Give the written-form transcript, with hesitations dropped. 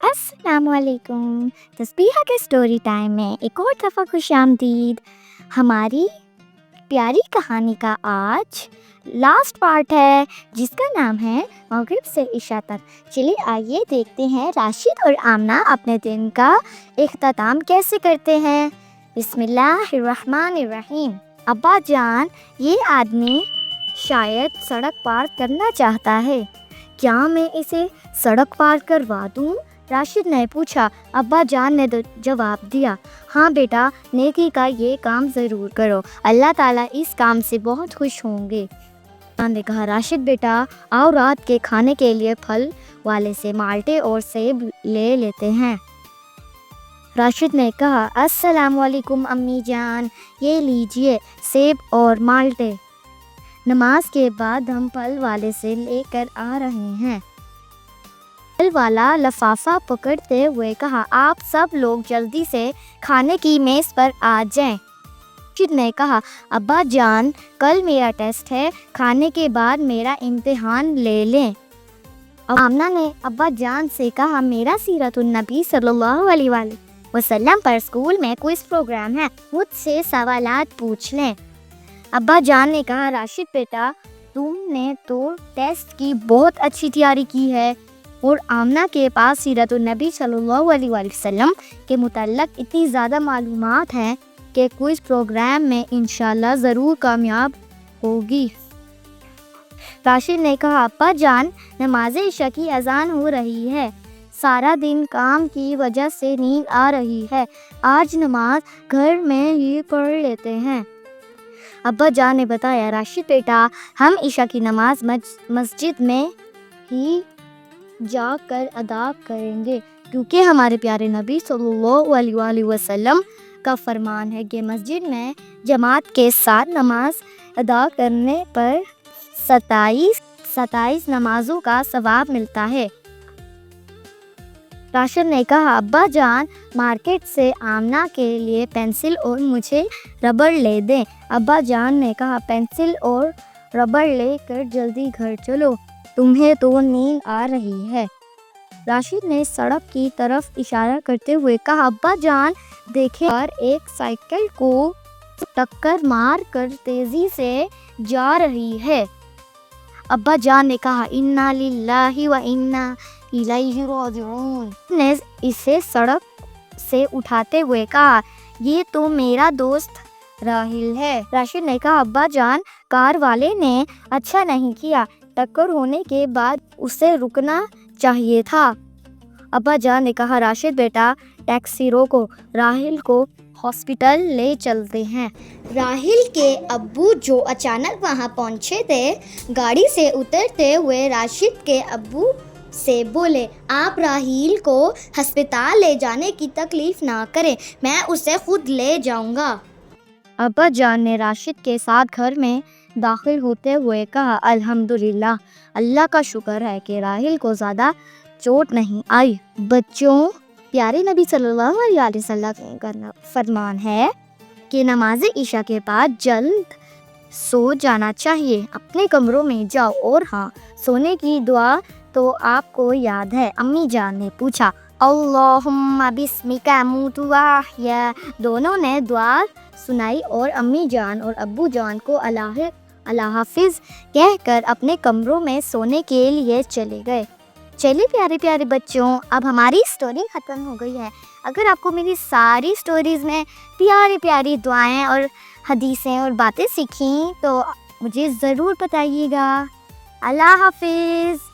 السلام علیکم۔ تسبیحہ کے اسٹوری ٹائم میں ایک اور دفعہ خوش آمدید۔ ہماری پیاری کہانی کا آج لاسٹ پارٹ ہے جس کا نام ہے مغرب سے عشاء تک۔ چلیے آئیے دیکھتے ہیں راشد اور آمنہ اپنے دن کا اختتام کیسے کرتے ہیں۔ بسم اللہ الرحمن الرحیم۔ ابا جان، یہ آدمی شاید سڑک پار کرنا چاہتا ہے، کیا میں اسے سڑک پار کروا دوں؟ راشد نے پوچھا۔ ابا جان نے جواب دیا، ہاں بیٹا، نیکی کا یہ کام ضرور کرو، اللہ تعالیٰ اس کام سے بہت خوش ہوں گے۔ نے کہا، راشد بیٹا، آؤ رات کے کھانے کے لیے پھل والے سے مالٹے اور سیب لے لیتے ہیں۔ راشد نے کہا، السلام علیکم امی جان، یہ لیجئے سیب اور مالٹے، نماز کے بعد ہم پھل والے سے لے کر آ رہے ہیں۔ پھل والا لفافہ پکڑتے ہوئے کہا، آپ سب لوگ جلدی سے کھانے کی میز پر آ جائیں۔ راشد نے کہا، ابا جان، کل میرا ٹیسٹ ہے، کھانے کے بعد میرا امتحان لے لیں۔ آمنہ نے ابا جان سے کہا، میرا سیرت النبی صلی اللہ علیہ وسلم پر اسکول میں کوئز پروگرام ہے، مجھ سے سوالات پوچھ لیں۔ ابا جان نے کہا، راشد بیٹا، تم نے تو ٹیسٹ کی بہت اچھی تیاری کی ہے، اور آمنہ کے پاس سیرت النبی صلی اللہ علیہ وسلم کے متعلق اتنی زیادہ معلومات ہیں کہ کوئز پروگرام میں انشاءاللہ ضرور کامیاب ہوگی۔ راشد نے کہا، ابا جان، نماز عشاء کی اذان ہو رہی ہے، سارا دن کام کی وجہ سے نیند آ رہی ہے، آج نماز گھر میں ہی پڑھ لیتے ہیں۔ ابا جان نے بتایا، راشد بیٹا، ہم عشاء کی نماز مسجد میں ہی جا کر ادا کریں گے، کیونکہ ہمارے پیارے نبی صلی اللہ علیہ وسلم کا فرمان ہے کہ مسجد میں جماعت کے ساتھ نماز ادا کرنے پر 27 نمازوں کا ثواب ملتا ہے۔ راشد نے کہا، ابا جان، مارکیٹ سے آمنہ کے لیے پینسل اور مجھے ربڑ لے دیں۔ ابا جان نے کہا، پینسل اور ربڑ لے کر جلدی گھر چلو، تمہیں تو نیند آ رہی ہے۔ راشد نے سڑک کی طرف اشارہ کرتے ہوئے کہا، ابا جان، دیکھیں، اور ایک سائیکل کو ٹکر مار کر تیزی سے جا رہی ہے۔ ابا جان نے کہا، انا للہ و انا الیہ راجعون۔ نے اسے سڑک سے اٹھاتے ہوئے کہا، یہ تو میرا دوست راہیل ہے۔ راشد نے کہا، ابا جان، کار والے نے اچھا نہیں کیا، ٹکر ہونے کے بعد اسے رکنا چاہیے تھا۔ ابا جان نے کہا، راشد بیٹا، ٹیکسی روکو، راہیل کو ہاسپٹل لے چلتے ہیں۔ راہیل کے ابو جو اچانک وہاں پہنچے تھے، گاڑی سے اترتے ہوئے راشد کے ابو سے بولے، آپ راہیل کو ہسپتال لے جانے کی تکلیف نہ کریں، میں اسے خود لے جاؤں گا۔ ابا جان نے راشد کے ساتھ گھر میں داخل ہوتے ہوئے کہا، الحمدللہ، اللہ کا شکر ہے کہ راہیل کو زیادہ چوٹ نہیں آئی۔ بچوں، پیارے نبی صلی اللہ علیہ وسلم کا فرمان ہے کہ نماز عشاء کے بعد جلد سو جانا چاہیے، اپنے کمروں میں جاؤ، اور ہاں، سونے کی دعا تو آپ کو یاد ہے؟ امی جان نے پوچھا۔ اللہم بسمک اموت و احیا۔ دونوں نے دعا سنائی اور امی جان اور ابو جان کو اللہ حافظ کہہ کر اپنے کمروں میں سونے کے لیے چلے گئے۔ چلیے پیارے پیارے بچوں، اب ہماری سٹوری ختم ہو گئی ہے۔ اگر آپ کو میری ساری سٹوریز میں پیاری پیاری دعائیں اور حدیثیں اور باتیں سیکھیں تو مجھے ضرور بتائیے گا۔ اللہ حافظ۔